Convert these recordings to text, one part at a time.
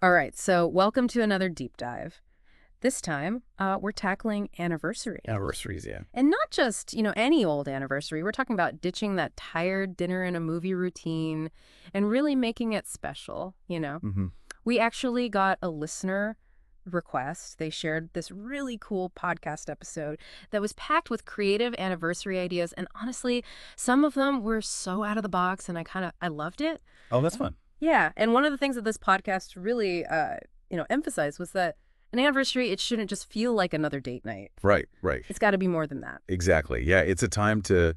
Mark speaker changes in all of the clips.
Speaker 1: All right, so welcome to another deep dive. This time, we're tackling anniversaries.
Speaker 2: Anniversaries, yeah.
Speaker 1: And not just, any old anniversary. We're talking about ditching that tired dinner and a movie routine and really making it special.
Speaker 2: hmm
Speaker 1: We actually got a listener request. They shared this really cool podcast episode that was packed with creative anniversary ideas. And honestly, some of them were so out of the box and I loved it.
Speaker 2: Oh, that's fun.
Speaker 1: Yeah, and one of the things that this podcast really, emphasized was that an anniversary, it shouldn't just feel like another date night.
Speaker 2: Right, right.
Speaker 1: It's got to be more than that.
Speaker 2: Exactly. Yeah, it's a time to,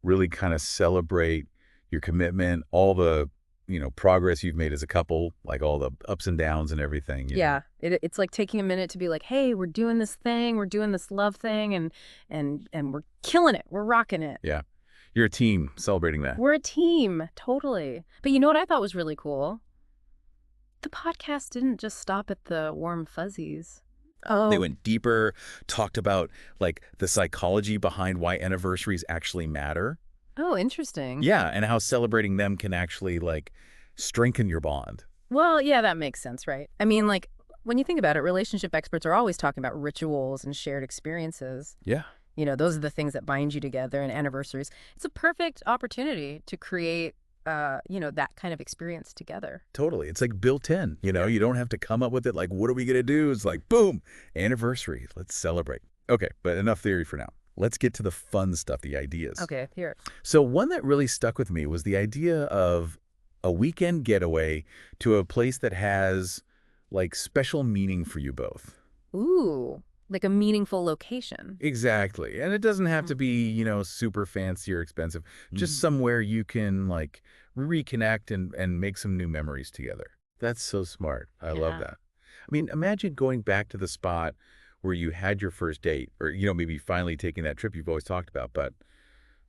Speaker 2: really kind of celebrate your commitment, all the, progress you've made as a couple, like all the ups and downs and everything.
Speaker 1: Yeah, it's like taking a minute to be like, hey, we're doing this thing, we're doing this love thing, and we're killing it, we're rocking it.
Speaker 2: Yeah. You're a team celebrating that.
Speaker 1: We're a team, totally. But you know what I thought was really cool? The podcast didn't just stop at the warm fuzzies.
Speaker 2: They
Speaker 1: Oh,
Speaker 2: went deeper, talked about like the psychology behind why anniversaries actually matter.
Speaker 1: oh, interesting.
Speaker 2: Yeah, and how celebrating them can actually like strengthen your bond.
Speaker 1: Well, yeah, that makes sense, right? I mean, like, when you think about it, relationship experts are always talking about rituals and shared experiences.
Speaker 2: Yeah.
Speaker 1: Those are the things that bind you together, and anniversaries. It's a perfect opportunity to create, that kind of experience together.
Speaker 2: Totally. It's like built in, you don't have to come up with it like, what are we going to do? It's like, boom, anniversary. Let's celebrate. Okay, but enough theory for now. Let's get to the fun stuff, the ideas.
Speaker 1: Okay, here.
Speaker 2: So one that really stuck with me was the idea of a weekend getaway to a place that has like special meaning for you both.
Speaker 1: Ooh, like a meaningful location.
Speaker 2: Exactly. And it doesn't have to be, super fancy or expensive. Just somewhere you can like reconnect and make some new memories together. That's so smart. I love
Speaker 1: Yeah.
Speaker 2: that. I mean, imagine going back to the spot where you had your first date or, maybe finally taking that trip you've always talked about, but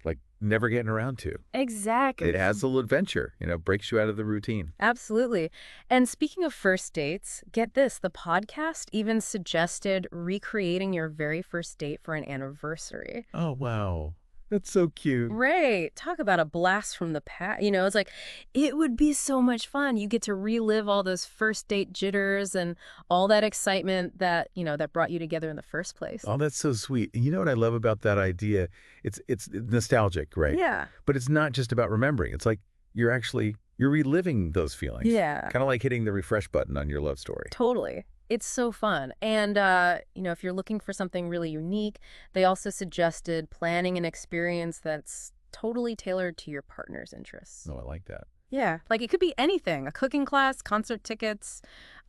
Speaker 2: like never getting around to.
Speaker 1: Exactly.
Speaker 2: It adds a little adventure, breaks you out of the routine.
Speaker 1: Absolutely. And speaking of first dates, get this, the podcast even suggested recreating your very first date for an anniversary.
Speaker 2: Oh, wow. That's so cute.
Speaker 1: Right. Talk about a blast from the past. It's like, it would be so much fun. You get to relive all those first date jitters and all that excitement that brought you together in the first place.
Speaker 2: Oh, that's so sweet. And you know what I love about that idea? It's nostalgic, right?
Speaker 1: Yeah.
Speaker 2: But it's not just about remembering. It's like you're reliving those feelings.
Speaker 1: Yeah.
Speaker 2: Kind of like hitting the refresh button on your love story.
Speaker 1: Totally. It's so fun. And, if you're looking for something really unique, they also suggested planning an experience that's totally tailored to your partner's interests.
Speaker 2: Oh, I like that.
Speaker 1: Yeah, like it could be anything, a cooking class, concert tickets,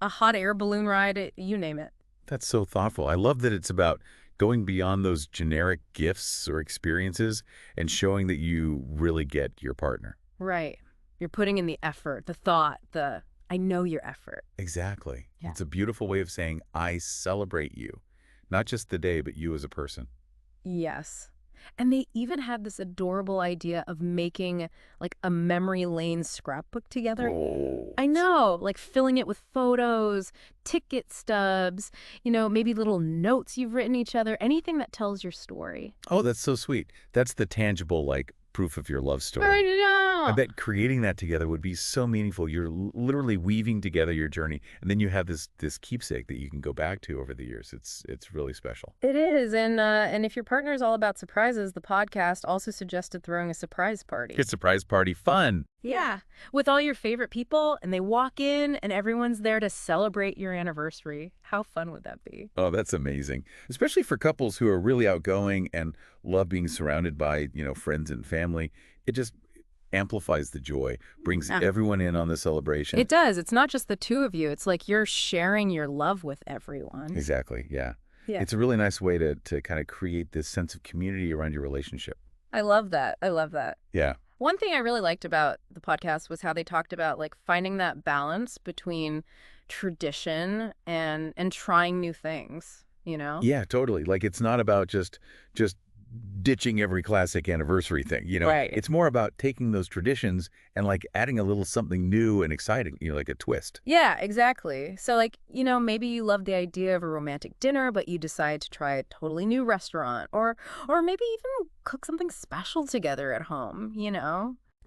Speaker 1: a hot air balloon ride, you name it.
Speaker 2: That's so thoughtful. I love that it's about going beyond those generic gifts or experiences and showing that you really get your partner.
Speaker 1: Right. You're putting in the effort, the thought, I know your effort.
Speaker 2: Exactly.
Speaker 1: Yeah.
Speaker 2: It's a beautiful way of saying, I celebrate you. Not just the day, but you as a person.
Speaker 1: Yes. And they even had this adorable idea of making like a memory lane scrapbook together.
Speaker 2: Oh.
Speaker 1: I know, like filling it with photos, ticket stubs, maybe little notes you've written each other, anything that tells your story.
Speaker 2: Oh, that's so sweet. That's the tangible, like, proof of your love story.
Speaker 1: I know.
Speaker 2: I bet creating that together would be so meaningful. You're literally weaving together your journey, and then you have this keepsake that you can go back to over the years. It's really special.
Speaker 1: It is, and if your partner is all about surprises, the podcast also suggested throwing a surprise party.
Speaker 2: Your surprise party fun.
Speaker 1: Yeah, with all your favorite people, and they walk in, and everyone's there to celebrate your anniversary. How fun would that be?
Speaker 2: Oh, that's amazing. Especially for couples who are really outgoing and love being surrounded by, friends and family. It just amplifies the joy, brings
Speaker 1: Yeah.
Speaker 2: everyone in on the celebration.
Speaker 1: It does. It's not just the two of you. It's like you're sharing your love with everyone.
Speaker 2: Exactly, yeah.
Speaker 1: Yeah.
Speaker 2: It's a really nice way to kind of create this sense of community around your relationship.
Speaker 1: I love that. I love that.
Speaker 2: Yeah.
Speaker 1: One thing I really liked about the podcast was how they talked about like finding that balance between tradition and trying new things.
Speaker 2: Yeah, totally. Like it's not about just ditching every classic anniversary thing.
Speaker 1: Right.
Speaker 2: It's more about taking those traditions and like adding a little something new and exciting, like a twist.
Speaker 1: Yeah, exactly. So like, maybe you love the idea of a romantic dinner, but you decide to try a totally new restaurant or maybe even cook something special together at home.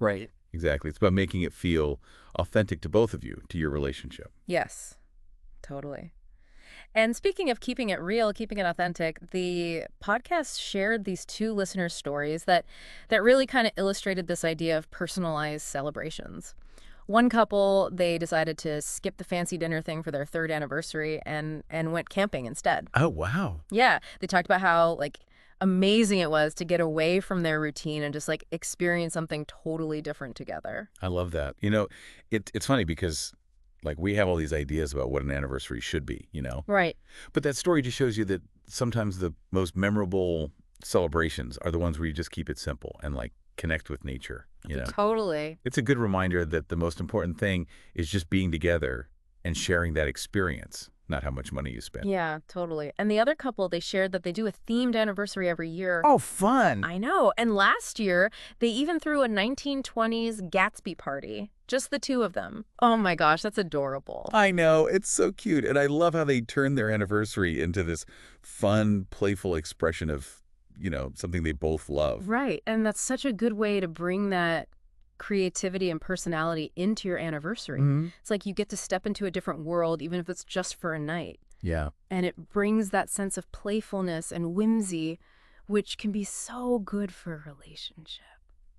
Speaker 2: Right. Exactly. It's about making it feel authentic to both of you, to your relationship.
Speaker 1: Yes, totally. And speaking of keeping it real, keeping it authentic, the podcast shared these two listener stories that really kind of illustrated this idea of personalized celebrations. One couple, they decided to skip the fancy dinner thing for their third anniversary and went camping instead.
Speaker 2: Oh, wow.
Speaker 1: Yeah, they talked about how like amazing it was to get away from their routine and just like experience something totally different together.
Speaker 2: I love that. It's funny because like we have all these ideas about what an anniversary should be,
Speaker 1: Right.
Speaker 2: but that story just shows you that sometimes the most memorable celebrations are the ones where you just keep it simple and like connect with nature.
Speaker 1: Totally.
Speaker 2: It's a good reminder that the most important thing is just being together and sharing that experience, not how much money you spend.
Speaker 1: Yeah, totally. And the other couple, they shared that they do a themed anniversary every year.
Speaker 2: Oh, fun.
Speaker 1: I know. And last year, they even threw a 1920s Gatsby party. Just the two of them. Oh my gosh, that's adorable.
Speaker 2: I know. It's so cute. And I love how they turn their anniversary into this fun, playful expression of, something they both love.
Speaker 1: Right. And that's such a good way to bring that creativity and personality into your anniversary.
Speaker 2: Hmm.
Speaker 1: It's like you get to step into a different world, even if it's just for a night.
Speaker 2: Yeah.
Speaker 1: And it brings that sense of playfulness and whimsy, which can be so good for a relationship.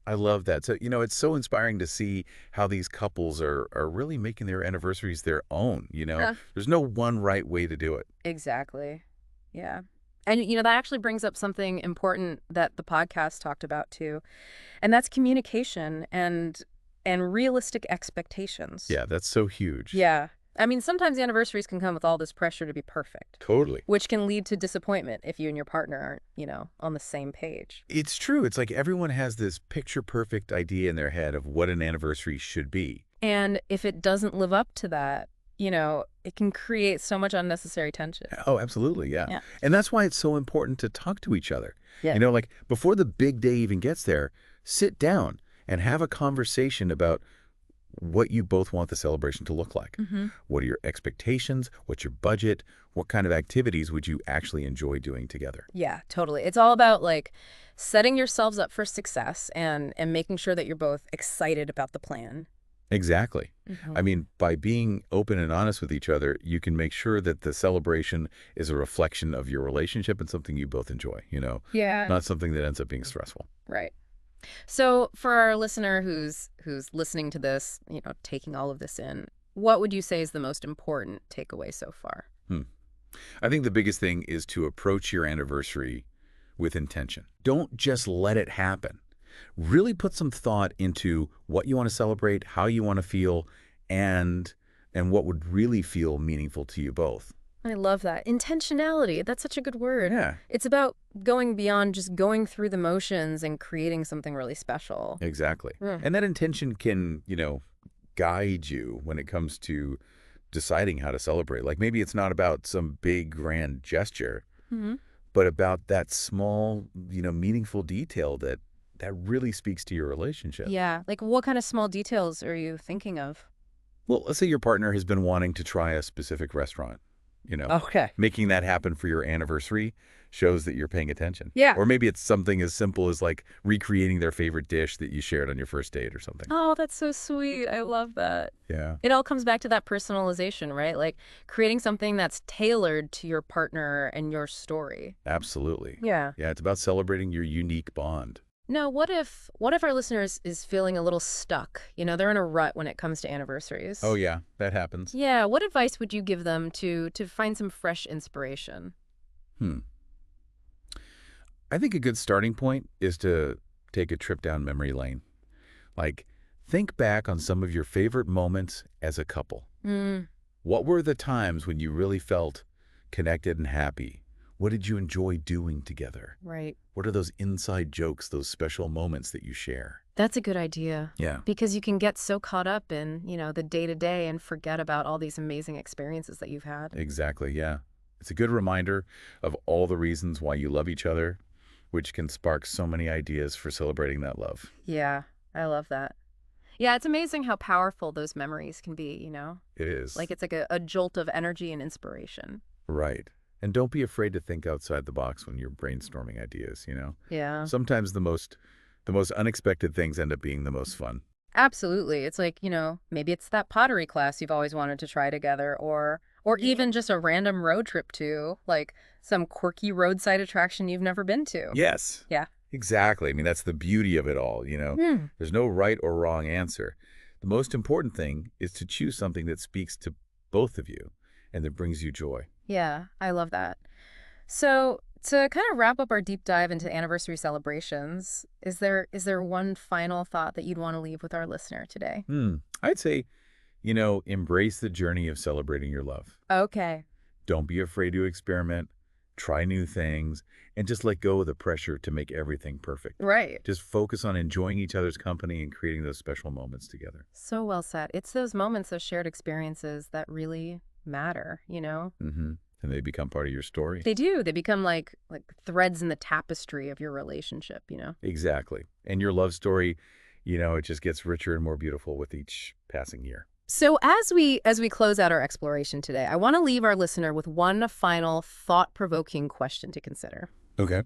Speaker 2: I love that. So, it's so inspiring to see how these couples are really making their anniversaries their own.
Speaker 1: Huh.
Speaker 2: There's no one right way to do it.
Speaker 1: Exactly. Yeah. And, that actually brings up something important that the podcast talked about too, and that's communication and realistic expectations.
Speaker 2: Yeah, that's so huge.
Speaker 1: Yeah. I mean, sometimes anniversaries can come with all this pressure to be perfect,
Speaker 2: Totally.
Speaker 1: which can lead to disappointment if you and your partner aren't, on the same page.
Speaker 2: It's true. It's like everyone has this picture-perfect idea in their head of what an anniversary should be.
Speaker 1: And if it doesn't live up to that, it can create so much unnecessary tension.
Speaker 2: Oh, absolutely, yeah.
Speaker 1: Yeah.
Speaker 2: And that's why it's so important to talk to each other.
Speaker 1: Yeah.
Speaker 2: Like before the big day even gets there, sit down and have a conversation about what you both want the celebration to look like.
Speaker 1: Mm-hmm.
Speaker 2: What are your expectations? What's your budget? What kind of activities would you actually enjoy doing together?
Speaker 1: Yeah, totally. It's all about like setting yourselves up for success and making sure that you're both excited about the plan.
Speaker 2: Exactly.
Speaker 1: Mhm.
Speaker 2: I mean, by being open and honest with each other, you can make sure that the celebration is a reflection of your relationship and something you both enjoy,
Speaker 1: Yeah.
Speaker 2: not something that ends up being stressful.
Speaker 1: Right. So for our listener who's listening to this, taking all of this in, what would you say is the most important takeaway so far?
Speaker 2: I think the biggest thing is to approach your anniversary with intention. Don't just let it happen. Really put some thought into what you want to celebrate, how you want to feel, and what would really feel meaningful to you both.
Speaker 1: I love that. Intentionality. That's such a good word.
Speaker 2: Yeah,
Speaker 1: It's about going beyond just going through the motions and creating something really special.
Speaker 2: exactly.
Speaker 1: Mm.
Speaker 2: And that intention can, guide you when it comes to deciding how to celebrate. Like maybe it's not about some big grand gesture,
Speaker 1: Hmm.
Speaker 2: but about that small, meaningful detail that really speaks to your relationship.
Speaker 1: Yeah. Like what kind of small details are you thinking of?
Speaker 2: Well, let's say your partner has been wanting to try a specific restaurant.
Speaker 1: Okay.
Speaker 2: Making that happen for your anniversary shows that you're paying attention.
Speaker 1: Yeah.
Speaker 2: Or maybe it's something as simple as like recreating their favorite dish that you shared on your first date or something.
Speaker 1: Oh, that's so sweet. I love that.
Speaker 2: Yeah,
Speaker 1: It all comes back to that personalization, right? Like creating something that's tailored to your partner and your story.
Speaker 2: absolutely.
Speaker 1: Yeah.
Speaker 2: Yeah, it's about celebrating your unique bond.
Speaker 1: Now, what if our listeners is feeling a little stuck? They're in a rut when it comes to anniversaries.
Speaker 2: Oh, yeah, that happens.
Speaker 1: Yeah, what advice would you give them to find some fresh inspiration?
Speaker 2: Hmm. I think a good starting point is to take a trip down memory lane. Like, think back on some of your favorite moments as a couple.
Speaker 1: Mm,
Speaker 2: What were the times when you really felt connected and happy? What did you enjoy doing together?
Speaker 1: right.
Speaker 2: What are those inside jokes, those special moments that you share?
Speaker 1: That's a good idea.
Speaker 2: Yeah,
Speaker 1: Because you can get so caught up in, the day-to-day and forget about all these amazing experiences that you've had.
Speaker 2: exactly. Yeah. It's a good reminder of all the reasons why you love each other, which can spark so many ideas for celebrating that love.
Speaker 1: Yeah, I love that. Yeah, it's amazing how powerful those memories can be.
Speaker 2: It is.
Speaker 1: Like it's like a jolt of energy and inspiration.
Speaker 2: Right. And don't be afraid to think outside the box when you're brainstorming ideas.
Speaker 1: Yeah.
Speaker 2: Sometimes the most unexpected things end up being the most fun.
Speaker 1: Absolutely. It's like, maybe it's that pottery class you've always wanted to try together, or even just a random road trip to, like some quirky roadside attraction you've never been to.
Speaker 2: Yes,
Speaker 1: Yeah.
Speaker 2: exactly. I mean, that's the beauty of it all.
Speaker 1: Hmm.
Speaker 2: There's no right or wrong answer. The most important thing is to choose something that speaks to both of you and that brings you joy.
Speaker 1: Yeah, I love that. So, to kind of wrap up our deep dive into anniversary celebrations, is there one final thought that you'd want to leave with our listener today?
Speaker 2: I'd say, embrace the journey of celebrating your love.
Speaker 1: Okay.
Speaker 2: Don't be afraid to experiment, try new things, and just let go of the pressure to make everything perfect.
Speaker 1: Right.
Speaker 2: Just focus on enjoying each other's company and creating those special moments together.
Speaker 1: So well said. It's those moments, those shared experiences that really matter.
Speaker 2: hmm And they become part of your story.
Speaker 1: They do. They become like threads in the tapestry of your relationship.
Speaker 2: Exactly. And your love story, it just gets richer and more beautiful with each passing year.
Speaker 1: So as we close out our exploration today, I want to leave our listener with one final thought-provoking question to consider.
Speaker 2: Okay.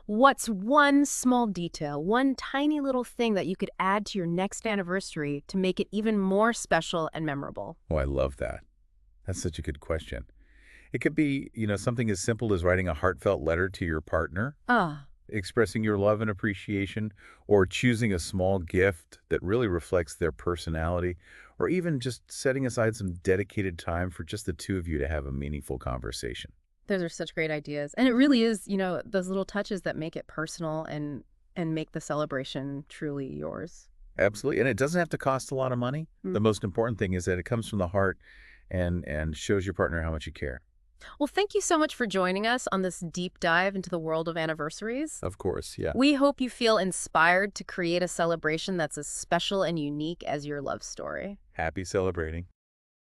Speaker 1: What's one small detail, one tiny little thing that you could add to your next anniversary to make it even more special and memorable?
Speaker 2: Oh, I love that. That's such a good question. It could be, something as simple as writing a heartfelt letter to your partner,
Speaker 1: Ah,
Speaker 2: expressing your love and appreciation, or choosing a small gift that really reflects their personality, or even just setting aside some dedicated time for just the two of you to have a meaningful conversation.
Speaker 1: those are such great ideas. And it really is those little touches that make it personal and make the celebration truly yours.
Speaker 2: Absolutely. And it doesn't have to cost a lot of money.
Speaker 1: Mm.
Speaker 2: The most important thing is that it comes from the heart and shows your partner how much you care.
Speaker 1: Well, thank you so much for joining us on this deep dive into the world of anniversaries.
Speaker 2: Of course, yeah.
Speaker 1: We hope you feel inspired to create a celebration that's as special and unique as your love story.
Speaker 2: Happy celebrating.